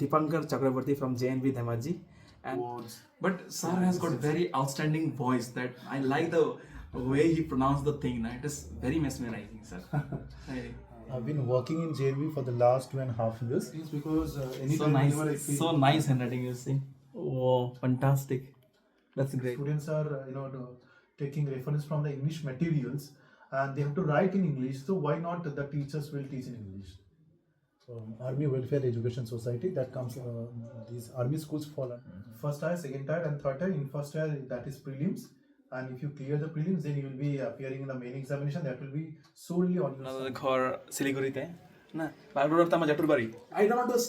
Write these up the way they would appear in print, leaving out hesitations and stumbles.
Dipankar Chakraborty from JNV DHEMAJI. And but Sir has got very outstanding voice that I like the way he pronounced the thing. It is very mesmerizing, sir. I've been working in JNV for the last 2.5 years. Yes, because So nice, so nice handwriting you see. Oh, fantastic. That's great. Students are taking reference from the English materials and they have to write in English. So why not the teachers will teach in English? Army Welfare Education Society that comes. These army schools fall. First tier, second tier, and third tier. In first tier, that is prelims. And if you clear the prelims, then you will be appearing in the main examination. That will be solely on your. ঘর শিলিগুড়িতে না বারবার তো আমার জাটুর বাড়ি I don't want to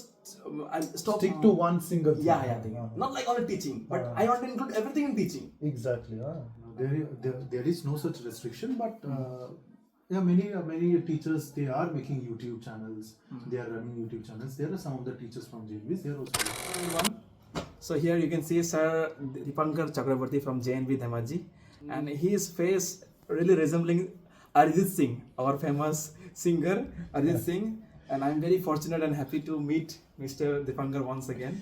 stop Stick to one single thing. yeah. Not like only teaching, but I want to include everything in teaching. Exactly. There is no such restriction, but many teachers, they are making YouTube channels. They are running YouTube channels. There are some of the teachers from JNVs. They are also. So here you can see Sir Dipankar Chakraborty from JNV DHEMAJI, and his face really resembling Arjit Singh, our famous singer Arjit Singh. And I'm very fortunate and happy to meet Mr. Dipankar once again.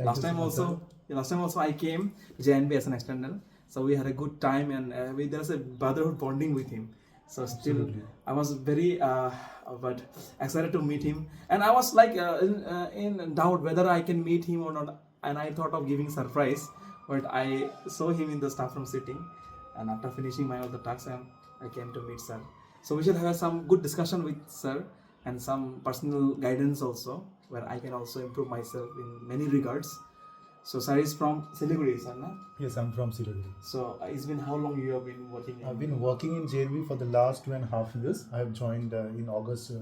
Last time also I came to JNV as an external, so we had a good time and there's a brotherhood bonding with him. So still, I was very but excited to meet him, and I was like in doubt whether I can meet him or not. And I thought of giving surprise, but I saw him in the staff room sitting, and after finishing my all the tasks, I came to meet Sir. So we should have some good discussion with Sir and some personal guidance also, where I can also improve myself in many regards. So Sir is from Siliguri, sir, na? Yes, I'm from Siliguri. So it's been how long you have been working? I've been working in JNV for the last 2.5 years. I have joined in August,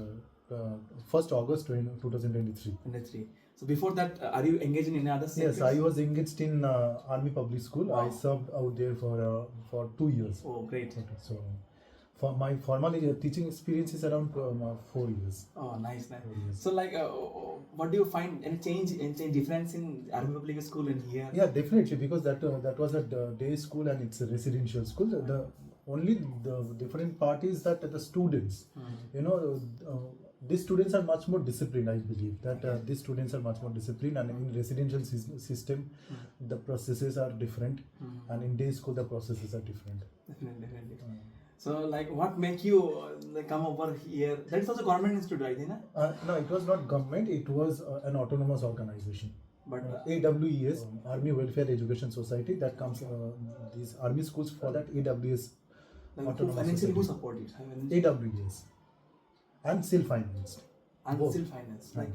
1st August 2023. 23. So before that, are you engaged in any other sectors? Yes, I was engaged in Army Public School. Wow. I served out there for 2 years. Oh, great. Okay, so for my formal teaching experience is around 4 years. Oh, nice. 4 years. So like, what do you find? Any change, difference in Army Public School and here? Yeah, definitely, because that was a day school and it's a residential school. The only the different part is that the students, these students are much more disciplined. I believe that these students are much more disciplined, and in residential system, the processes are different, and in day school the processes are different. Definitely. So like, what make you come over here? That is also government institute, I think, na? No, it was not government. It was an autonomous organization. But AWES, Army Welfare Education Society, that comes. These army schools for that AWES. Like, financially who support it? AWES and self-financed. And self-finance. Like,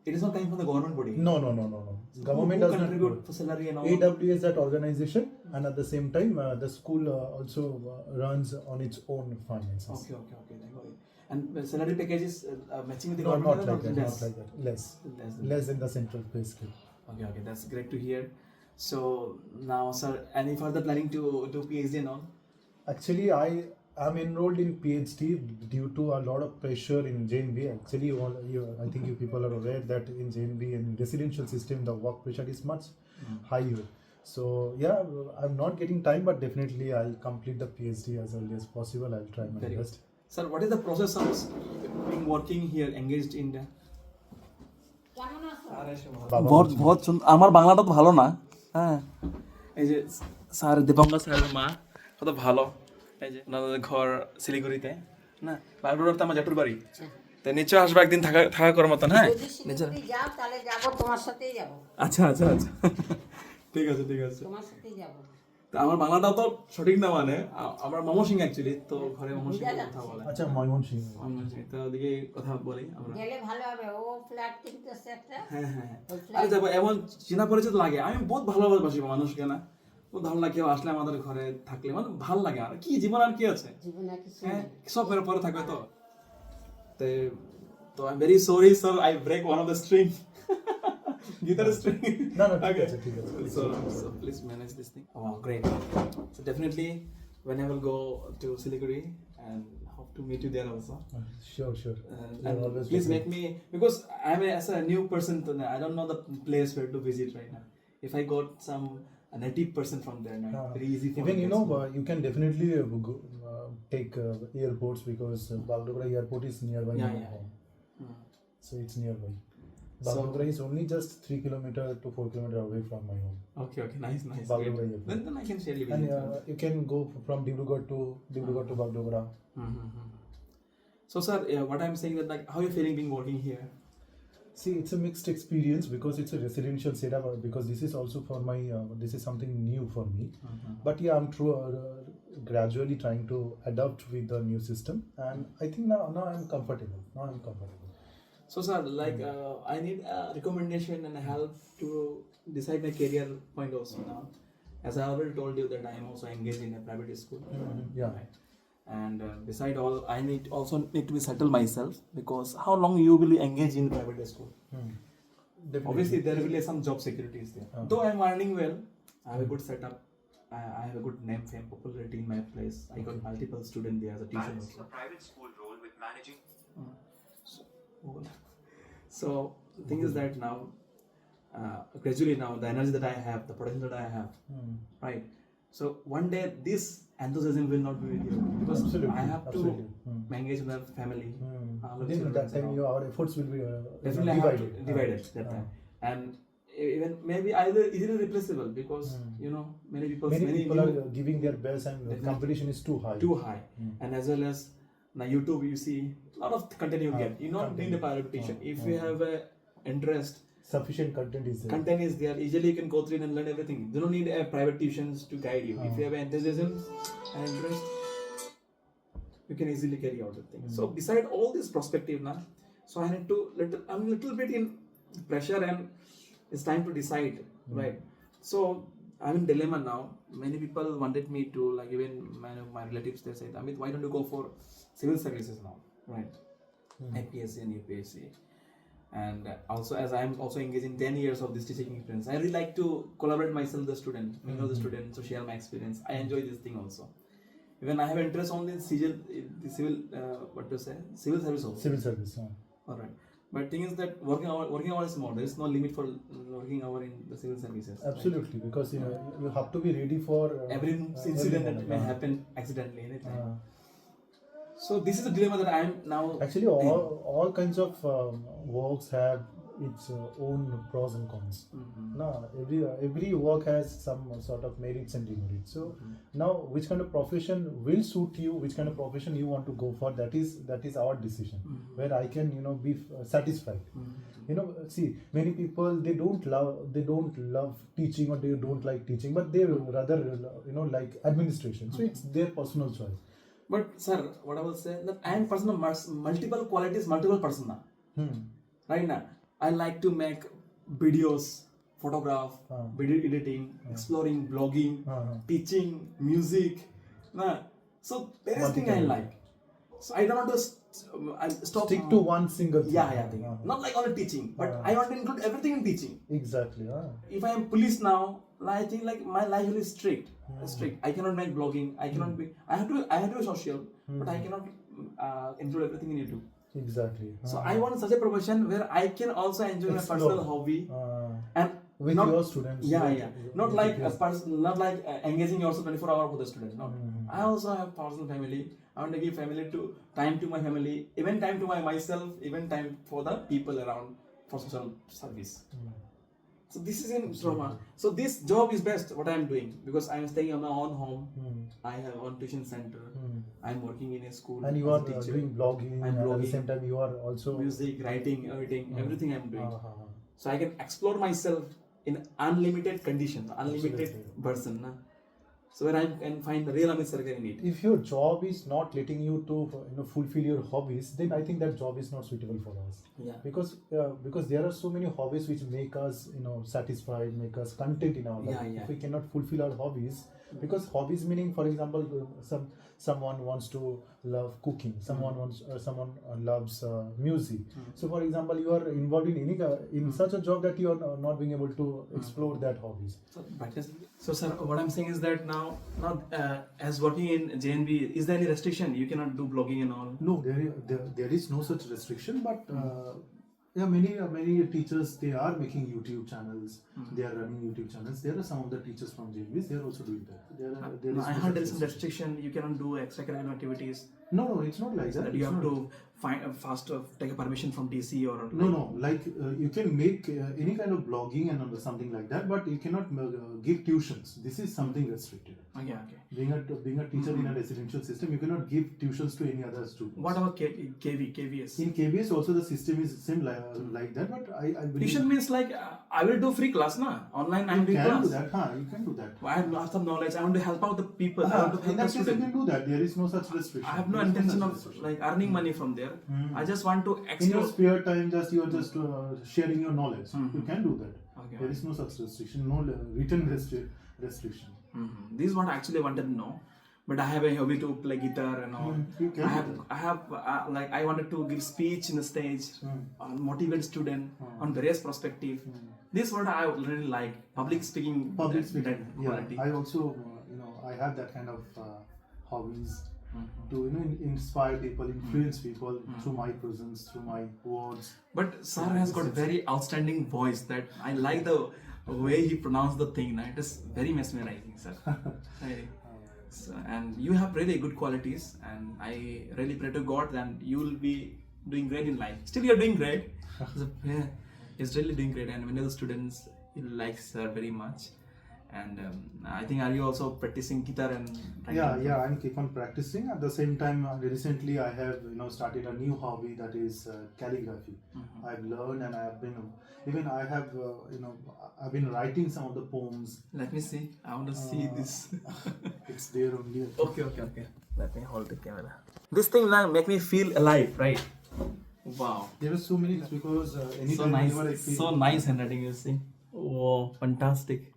it is not coming from the government body. No. Government does not contribute for salary and all. AWES, that organization, and at the same time, the school also runs on its own finances. Okay. I got it. And salary package is matching with the No, government? not like that. Less than the central pay scale. Okay, that's great to hear. So now, sir, any further planning to do PhD and all? Actually, I am enrolled in PhD due to a lot of pressure in JNV. Actually, I think you people are aware that in JNV and residential system, the work pressure is much higher. So yeah, I'm not getting time, but definitely I'll complete the PhD as early as possible. I'll try my best. Sir, what is the process of being working here, engaged in the... बहुत আমার বাংলাটা তো ভালো না হ্যাঁ এই যে sir Dipankar স্যারের মা কত ভালো এই যে ওনাদের ঘর শিলিগুড়িতে না বারবার তো আমার জাটুর বাড়ি তো নিশ্চয় আসবে একদিন থাকা করার মতন হ্যাঁ যাও তাহলে যাব তোমার সাথেই যাব আচ্ছা ঠিক আছে তোমার সাথেই যাব তো আমার বাংলাটাও তো সঠিক না মানে আমার ময়মনসিং অ্যাকচুয়ালি তো ঘরে ময়মনসিং কথা বলে আচ্ছা ময়মনসিং তো ওদিকে কথা বলি আমরা গেলে ভালো হবে ও ফ্ল্যাট কিনতেছে একটা হ্যাঁ আরে যাবো এমন চেনা পরিচিত লাগে আমি বহুত ভালোবাসি মানুষকে না বহুত ভালো লাগে কেউ আসলে আমাদের ঘরে থাকলে মানে ভালো লাগে আর কি জীবন আর কি আছে জীবনে কিছু হ্যাঁ সব পরে থাকবে তো I am very sorry sir I break one of the string guitar string. No, okay. ঠিক আছে. So please manage this thing. Oh, wow, great. So definitely, when I will go to Siliguri, and hope to meet you there also. Sure. And please make me, because I'm as a new person, I don't know the place where to visit right now. If I got a native person from there, very easy for even me. You can definitely take airports, because Bagdogra airport is nearby my home. So it's nearby. Bagdogra is only just 3 kilometer to 4 kilometer away from my home. Okay, nice. Bagdogra Great. airport. Then I can share you And with you can go from Dibrugad to Bagdogra. So, sir, what I'm saying that like, how are you feeling being working here? See, it's a mixed experience because it's a residential setup. Because this is also for my this is something new for me. But yeah, I'm gradually trying to adapt with the new system, and I think now I'm comfortable. So, sir, like I need a recommendation and help to decide my career point also now. As I already told you that I am also engaged in a private school. Yeah. Right? And beside all, I also need to be settle myself, because how long you will be engaged in private school? Definitely. Obviously, there will be some job security is there. Though I'm earning well, I have a good setup. I have a good name, fame, popularity in my place. I got multiple students there as a teacher Balancing also. a private school role with managing. So the thing is that now, gradually now, the energy that I have, the potential that I have, right? So one day this enthusiasm will not be with you, because Absolutely, I have to absolutely. engage with my family. all of Then children that time and all. our efforts will be Definitely I have to divided. divide it that time. And even maybe either easily replaceable, because you know many people Many are giving their best, and the Definitely. competition is too high. And as well as now YouTube, you see a lot of content you get. You don't Content. need a private tuition. If you have a interest, Sufficient content is there. content is there. Easily you can go through it and learn everything. You don't need a private tuitions to guide you. If you have enthusiasm and interest, you can easily carry out the thing. So beside all this perspective now, so I need to I'm a little bit in pressure, and it's time to decide, right? So I'm in dilemma now. Many people wanted me to, like even my relatives, they said, Amit, why don't you go for civil services now, right? APSC and UPSC. And also, as I'm also engaged in 10 years of this teaching experience, I really like to collaborate myself with the student, mingle the student, to share my experience. I enjoy this thing also. Even I have interest on the civil service also. Civil service. All right. But thing is that working hour is more. There is no limit for working hour in the civil services. Absolutely, because you have to be ready for Every incident that may happen accidentally, anytime. So this is a dilemma that I am now. Actually, all kinds of works have its own pros and cons. Now, every work has some sort of merits and demerits. So now, which kind of profession will suit you? Which kind of profession you want to go for? That is our decision. Where I can be satisfied. See, many people they don't love teaching, or they don't like teaching, but they rather like administration. So it's their personal choice. But sir, what I will say that I am person of multiple qualities, multiple person now. Right now, I like to make videos, photograph, video editing, exploring, blogging, teaching, music. So various things I like. So I don't want to stop. Stick to one single thing. Thing. Not like only teaching, but I want to include everything in teaching. Exactly. If I am police now, I think like my life will be strict. I cannot make blogging. I cannot be. I have to be social, but I cannot include everything in YouTube. Exactly. So I want such a profession where I can also enjoy my personal hobby and with not, your students. Not like a person, not like engaging yourself 24 hours with the student. No, I also have personal family. I want to give time to my family, even time to myself, even time for the people around for social service. So this is in trauma. So this job is best what I am doing, because I am staying in my own home. I have one tuition center. I am working in a school. And you are doing blogging. I'm blogging. At the same time, you are also music, writing, editing, everything I am doing. So I can explore myself in unlimited conditions, unlimited person. So where I can find the real Amit Sarkar in it. If your job is not letting you to fulfill your hobbies, then I think that job is not suitable for us. Yeah. Because there are so many hobbies which make us satisfied, make us content in our life. If we cannot fulfill our hobbies, because hobbies meaning, for example, someone wants to love cooking, someone loves music. So for example, you are involved in such a job that you are not being able to explore that hobbies. So sir, what I'm saying is that now as working in JNV, is there any restriction? You cannot do blogging and all? No, there is no such restriction, but many teachers, they are making YouTube channels. They are running YouTube channels. There are some of the teachers from JNVs, they are also doing that. I heard there is some restriction. You cannot do extracurricular activities. No, it's not like that. That you It's have not. to find fast take a permission from DC or No. Like you can make any kind of blogging and something like that, but you cannot give tuitions. This is something restricted. Okay. Being a teacher in a residential system, you cannot give tuitions to any other students. What about KVS? In KBS also the system is same like that, but I believe Tuition means like I will do free class, na? Online I'm you doing can class. do that. You can do that. I have lots of knowledge. I want to help out the people. I want to In help the that case, you students. can do that. There is no such restriction. I have no There is intention such of restriction. like earning money from there. I just want to In your explore. spare time, you are just sharing your knowledge. You can do that. Okay. There is no such restriction, no written restriction. This is what I actually wanted to know. But I have a hobby to play guitar and all. You can do I have like I wanted to give speech in the stage, motivate student on various perspective. This is what I really like. Public speaking. Public that speaking. quality. Yeah, I also I have that kind of hobbies to inspire people, influence people through my presence, through my words. But Sir has got very outstanding voice that I like the way he pronounced the thing. It is very mesmerizing, sir. Really. So, and you have really good qualities, and I really pray to God that you will be doing great in life. Still, you are doing great. So, yeah, he's really doing great, and many of the students like Sir very much. And I think are you also practicing guitar and writing? Yeah, I'm keep on practicing. At the same time, recently I have started a new hobby, that is calligraphy. I've learned, and I have been I've been writing some of the poems. Let me see. I want to see this. It's there only. Okay. Let me hold the camera. This thing now make me feel alive, right? Wow. There are so many because So anytime nice. whenever I feel So nice handwriting, you see. Wow, fantastic.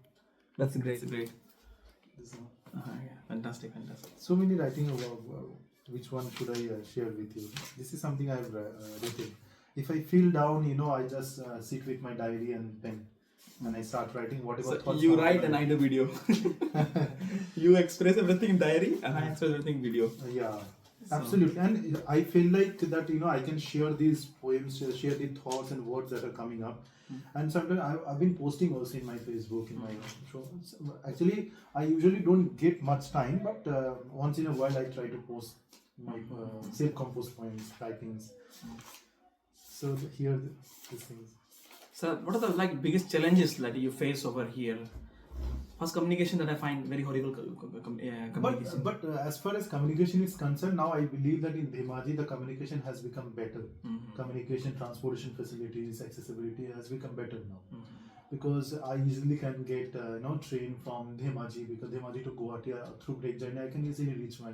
That's great. This one. Yeah, fantastic. So many writing about which one should I share with you. This is something I've written. If I feel down, I just sit with my diary and pen, and I start writing whatever So thoughts. you come write to and my I do video. You express everything in diary and I express everything in video. Yeah, absolutely. And I feel like that I can share these poems, share the thoughts and words that are coming up. And sometimes I've been posting also in my Facebook, in my show. Actually, I usually don't get much time, but once in a while I try to post my self-composed poems, writings. So here, these things. So what are the biggest challenges that you face over here? First, communication that I find very horrible communication. But as far as communication is concerned, now I believe that in DHEMAJI the communication has become better. Communication, transportation facilities, accessibility has become better now. Because I easily can get train from DHEMAJI, because DHEMAJI to Guwahati through break journey I can easily reach my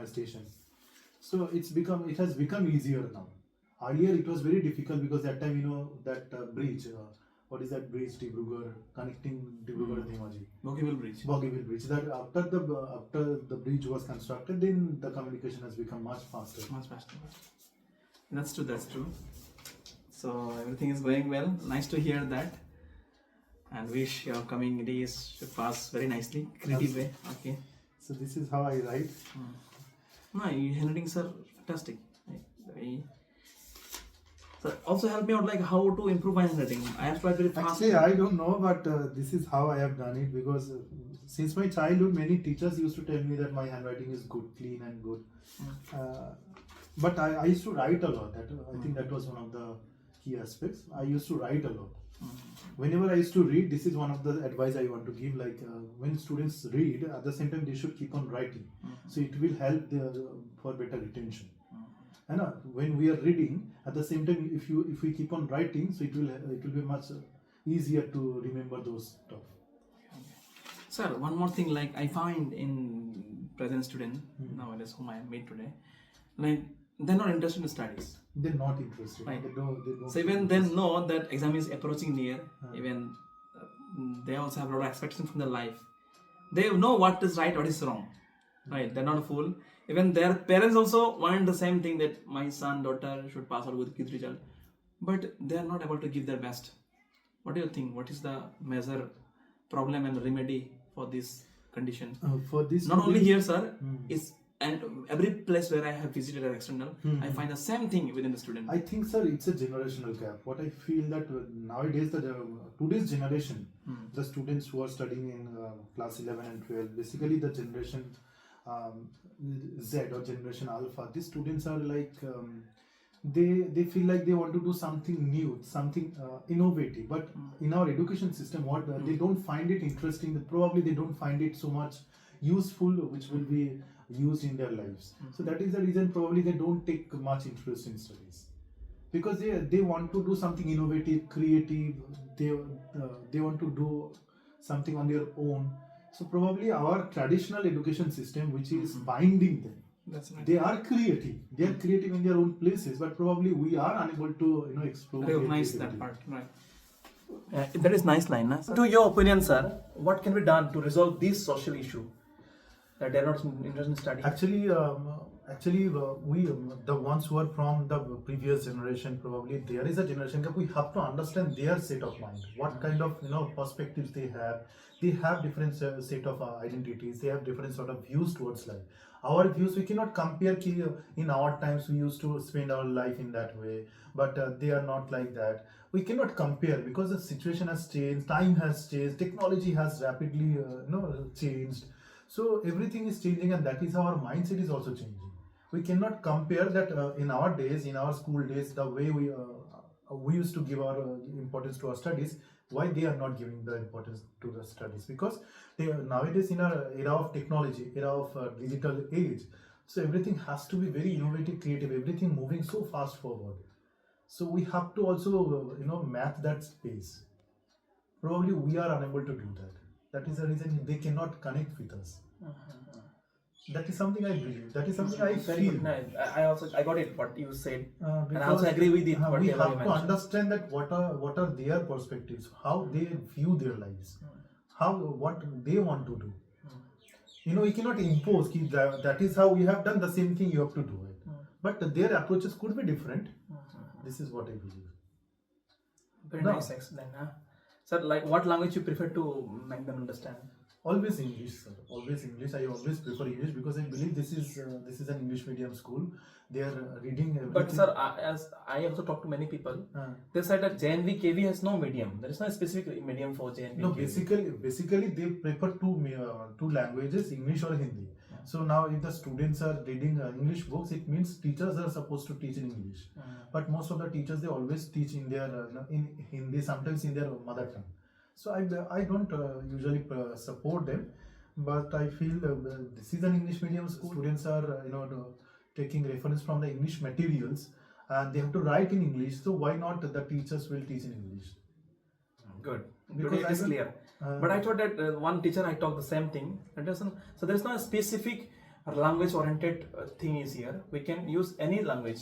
station. So it has become easier now. Earlier it was very difficult because that time that bridge. What is that bridge, Dibrugarh, connecting Dibrugarh and DHEMAJI? Bogeyville Bridge. Bogeyville Bridge. That after the bridge was constructed, then the communication has become much faster. Much faster. That's true. So everything is going well. Nice to hear that. And wish your coming days should pass very nicely, creative way. Okay. So this is how I write. No, your handwritings are fantastic. So also help me out how to improve my handwriting. I have tried very fast. Actually, I don't know, but this is how I have done it, because since my childhood, many teachers used to tell me that my handwriting is good, clean and good. But I used to write a lot. I think that was one of the key aspects. I used to write a lot. Whenever I used to read, this is one of the advice I want to give. When students read, at the same time they should keep on writing. So it will help for better retention. And when we are reading, at the same time, if we keep on writing, so it will be much easier to remember those stuff. Sir, one more thing, I find in present student nowadays whom I meet today, they're not interested in studies. They're not interested. Right. They don't So even they know that exam is approaching near, even they also have a lot of expectations from their life. They know what is right, what is wrong. Right? They're not a fool. Even their parents also want the same thing, that my son, daughter should pass out with good result. But they are not able to give their best. What do you think? What is the major problem and remedy for this condition? For this, not only here, sir, and every place where I have visited as external, I find the same thing within the student. I think, sir, it's a generational gap. What I feel that nowadays, today's generation, the students who are studying in class 11 and 12, basically the generation Z or generation Alpha, these students are like they feel like they want to do something new, something innovative. But in our education system, what they don't find it interesting. Probably they don't find it so much useful, which will be used in their lives. So that is the reason probably they don't take much interest in studies, because they want to do something innovative, creative. They want to do something on their own. So probably our traditional education system, which is binding them, That's right. they are creative. They are creative in their own places, but probably we are unable to explore their Recognize that creativity. part, right? That is nice line, na? To your opinion, sir, what can be done to resolve this social issue that they are not interested in studying? Actually, we the ones who are from the previous generation, probably there is a generation gap. We have to understand their set of mind, what kind of perspectives they have. They have different set of identities. They have different sort of views towards life. Our views we cannot compare. In our times we used to spend our life in that way, but they are not like that. We cannot compare because the situation has changed, time has changed, technology has rapidly changed. So everything is changing, and that is how our mindset is also changing. We cannot compare that in our days, in our school days, the way we used to give our importance to our studies. Why they are not giving the importance to the studies? Because they are nowadays in our era of technology, era of digital age. So everything has to be very innovative, creative. Everything moving so fast forward. So we have to also map that space. Probably we are unable to do that. That is the reason they cannot connect with us. That is something I believe. That is something I Very feel. good. No, I got it what you said, and I Because also agree with it. we Whatever you have to mentioned. understand that what are their perspectives, how they view their lives, what they want to do. We cannot impose that is how we have done the same thing. You have to do it, but their approaches could be different. This is what I believe. Very No. nice explain, huh? Sir, like what language you prefer to make them understand? Always English, sir. Always English. I always prefer English because I believe this is an English medium school. They are reading everything. But sir, as I also talk to many people, they said that JNV KV has no medium. There is no specific medium for JNV. No, KV. basically they prefer two languages, English or Hindi. So now if the students are reading English books, it means teachers are supposed to teach in English. But most of the teachers, they always teach in their in Hindi, sometimes in their mother tongue. So I don't usually support them, but I feel this is an English medium school. Students are taking reference from the English materials, and they have to write in English. So why not the teachers will teach in English? Good. Because Because it is clear. But I thought that one teacher I talked the same thing. So there is no specific language-oriented thing is here. We can use any language.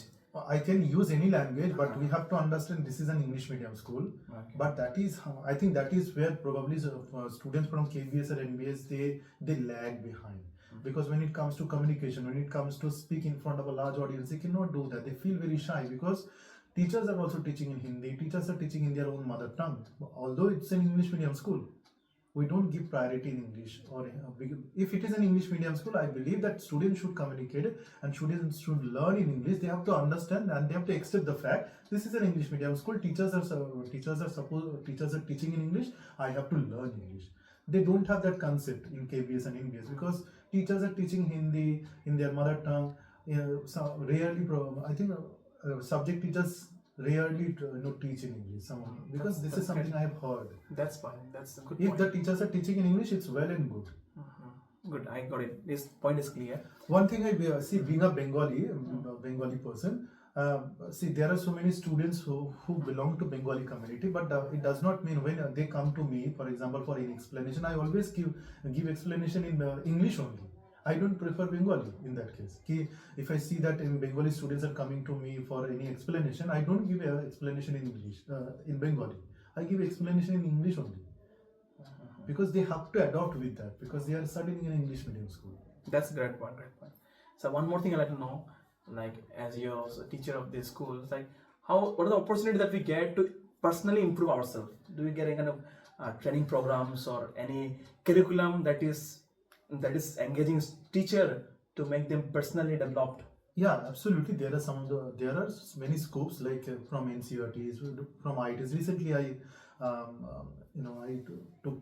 I can use any language, but we have to understand this is an English medium school. Okay. But that is how, I think that is where probably students from KBS or NBS they lag behind. Because when it comes to communication, when it comes to speak in front of a large audience, they cannot do that. They feel very shy because teachers are also teaching in Hindi. Teachers are teaching in their own mother tongue. Although it's an English medium school, we don't give priority in English. Or if it is an English medium school, I believe that students should communicate and students should learn in English. They have to understand and they have to accept the fact this is an English medium school. Teachers are teaching in English. I have to learn English. They don't have that concept in KBS and NBS because teachers are teaching Hindi in their mother tongue. So rarely, I think subject teachers rarely teach in English. Because this is something I have heard. That's fine. That's a good If point. the teachers are teaching in English, it's well and good. Good, I got it. This point is clear. One thing I see, being a Bengali person, see there are so many students who belong to Bengali community, but it does not mean when they come to me, for example, for any explanation, I always give explanation in English only. I don't prefer Bengali in that case. If I see that Bengali students are coming to me for any explanation, I don't give an explanation in English, in Bengali. I give explanation in English only. Because they have to adopt with that, because they are studying in an English medium school. That's a great point. So one more thing I'd like to know, like as you're also a teacher of this school, like what are the opportunities that we get to personally improve ourselves? Do we get any kind of training programs or any curriculum that is engaging teacher to make them personally developed? Yeah, absolutely. There are many scopes like from NCERTs, from IITs. Recently, took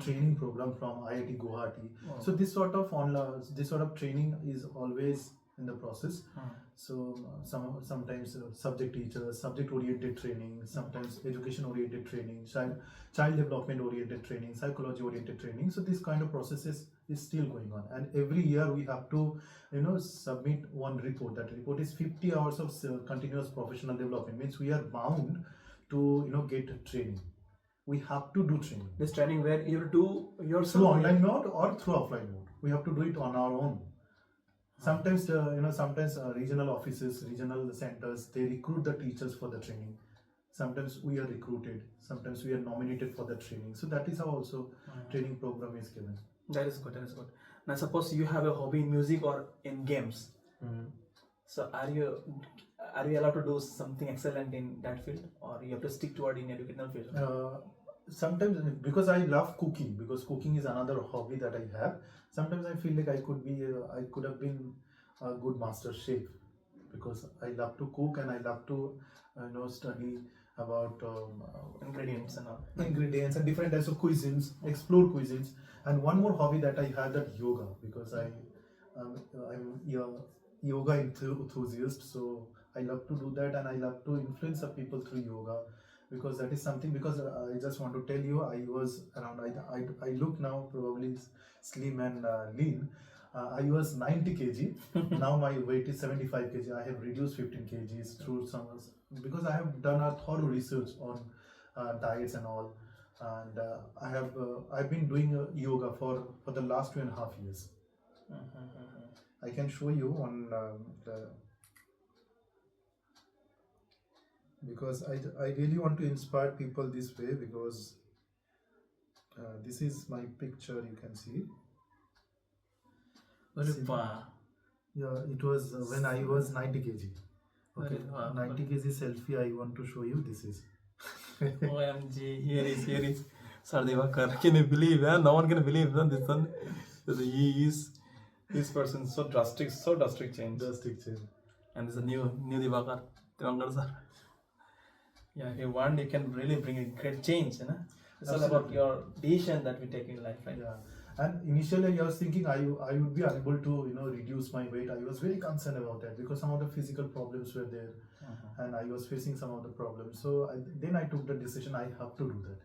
training program from IIT Guwahati. So this sort of training is always in the process. So sometimes subject teachers, subject oriented training, sometimes education oriented training, child development oriented training, psychology oriented training. So this kind of processes is still going on, and every year we have to submit one report. That report is 50 hours of continuous professional development. Means we are bound to get training. We have to do training This training where you do yourself through online mode or through offline mode. We have to do it on our own. Sometimes regional offices, regional centers, they recruit the teachers for the training. Sometimes we are recruited, sometimes we are nominated for the training. So that is how also training program is given. That is good. That is good. Now, suppose you have a hobby in music or in games. So, are you allowed to do something excellent in that field, or you have to stick toward in educational field? Sometimes, because I love cooking, because cooking is another hobby that I have. Sometimes I feel like I could have been a good master chef, because I love to cook and I love to study about Ingredients and all. ingredients and different types of cuisines, explore cuisines. And one more hobby that I have, that yoga, because I'm a yoga enthusiast, so I love to do that, and I love to influence the people through yoga, because that is something. Because I just want to tell you, I was around, I look now probably slim and lean. I was 90 kg. Now my weight is 75 kg. I have reduced 15 kgs through some, because I have done a thorough research on diets and all, and I've been doing yoga for the last 2.5 years. I can show you on because I really want to inspire people this way, because this is my picture, you can see. Yeah, it was when I was 90 kg. Okay, 90 kg selfie I want to show you. This is. OMG, here is Sir Dipankar. Can you believe? No one can believe this one. This person so drastic change. Drastic change. And this is a new Dipankar sir. Yeah, if you want, you can really bring a great change, you know. It's all about your decision that we take in life, right? Yeah. And initially I was thinking I would be unable to reduce my weight. I was very concerned about that, because some of the physical problems were there, and I was facing some of the problems. So then I took the decision, I have to do that.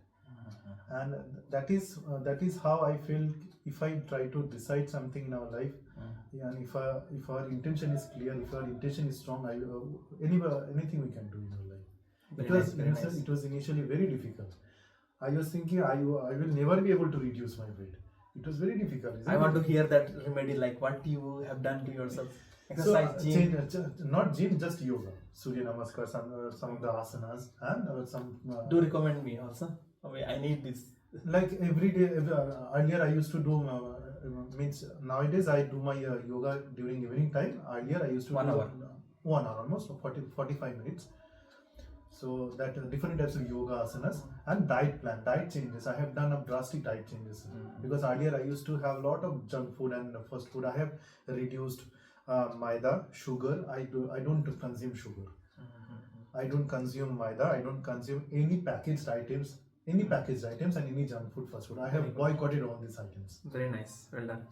And that is how I feel. If I try to decide something in our life, and if our intention is clear, if our intention is strong, anything we can do in our life. It was initially very difficult. I was thinking I will never be able to reduce my weight. It was very difficult. I want to hear that remedy, like what you have done to yourself. Exercise, gym. Not gym, just yoga, Surya Namaskar, some of the asanas, and some. Do recommend me also. I need this. Like every day. Earlier I used to do. Means nowadays I do my yoga during evening time. Earlier I used to 1 hour. 1 hour, almost 45 minutes. So that different types of yoga asanas, and diet changes. I have done a drastic diet changes, because earlier I used to have a lot of junk food and fast food. I have reduced maida, sugar. I don't consume sugar. I don't consume maida. I don't consume any packaged items, and any junk food, fast food. I have boycotted all these items. Very nice, well done,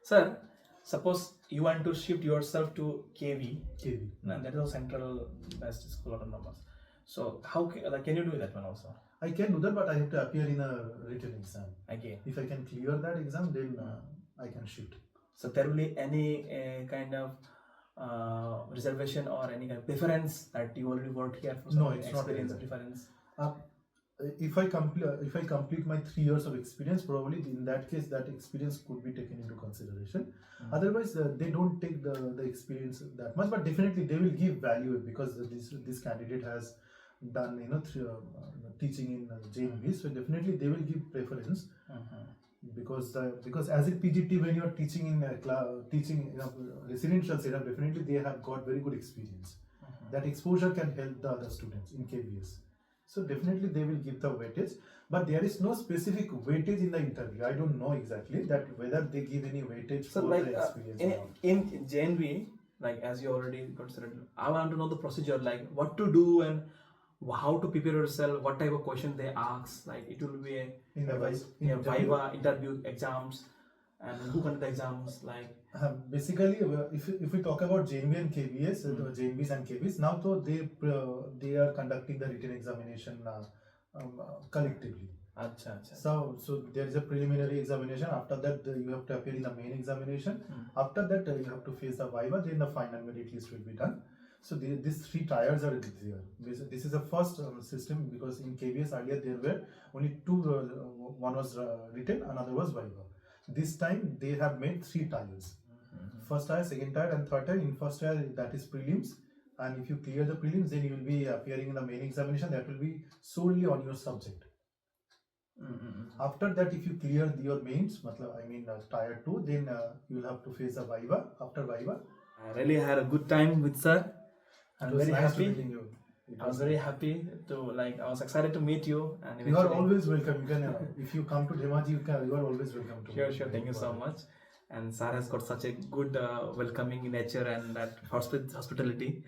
sir. Suppose you want to shift yourself to KV. And that is a central best school autonomous. So how can you do that one also? I can do that, but I have to appear in a written exam. Again. If I can clear that exam, then I can shift. So there will be any kind of reservation or any kind of preference that you already worked here for? No, it's not experience preference. If I complete my 3 years of experience, probably in that case that experience could be taken into consideration. Otherwise, they don't take the experience that much, but definitely they will give value, because this candidate has done teaching in JNV, so definitely they will give preference. Because as a PGT, when you are teaching in residential setup, definitely they have got very good experience. That exposure can help the other students in KVS. So definitely they will give the weightage, but there is no specific weightage in the interview. I don't know exactly that whether they give any weightage So for like the experience. in JNV, like as you already considered, I want to know the procedure, like what to do and how to prepare yourself, what type of question they ask. Like it will be a In the advice, in interview. viva, interview, exams, and who conduct the exams. Like Basically, if we talk about JNV and KBS, JNVs and KBs, now though they are conducting the written examination collectively. acha. So there is a preliminary examination. After that, you have to appear in the main examination. After that, you have to face the viva. Then the final merit list will be done. So these 3 tiers are there. This is the first system, because in KBS earlier there were only 2. One was written, another was viva. This time they have made 3 tiers. First tier, second tier, and third tier. In first tier, that is prelims, and if you clear the prelims, then you will be appearing in the main examination. That will be solely on your subject. After that, if you clear your mains, tier 2, then you will have to face a viva. After viva, I really had a good time with sir. I'm it was very nice happy. meeting you. It I was very happy to I was excited to meet you, and You are eventually- always welcome. You can, if you come to DHEMAJI, you are always welcome to. Sure. Thank you so much. And sir has got such a good welcoming nature and that hospitality.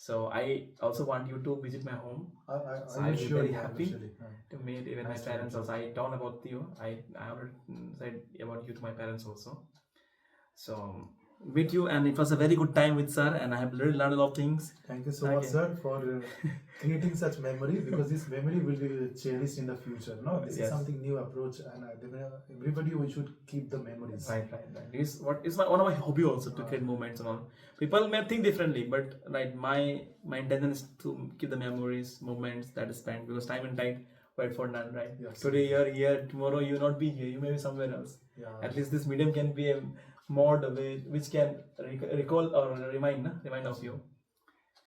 So I also want you to visit my home. I So will I'll be sure very you, happy actually. to meet even my Nice to parents meet also. I told about you. I already said about you to my parents also. So meet you, and it was a very good time with sir, and I have really learned a lot of things. Thank you so much, Okay. sir, for creating such memory, because this memory will be cherished in the future. No, this is Yes. something new approach, and everybody we should keep the memories. Right. This is one of my hobby also, to create moments and all. People may think differently, but my intention is to keep the memories, moments that is spent, because time and tide wait for none, right? Yes. Today you're here, tomorrow you will not be here, you may be somewhere else. Yeah. At least this medium can be a mode which can recall or remind of you.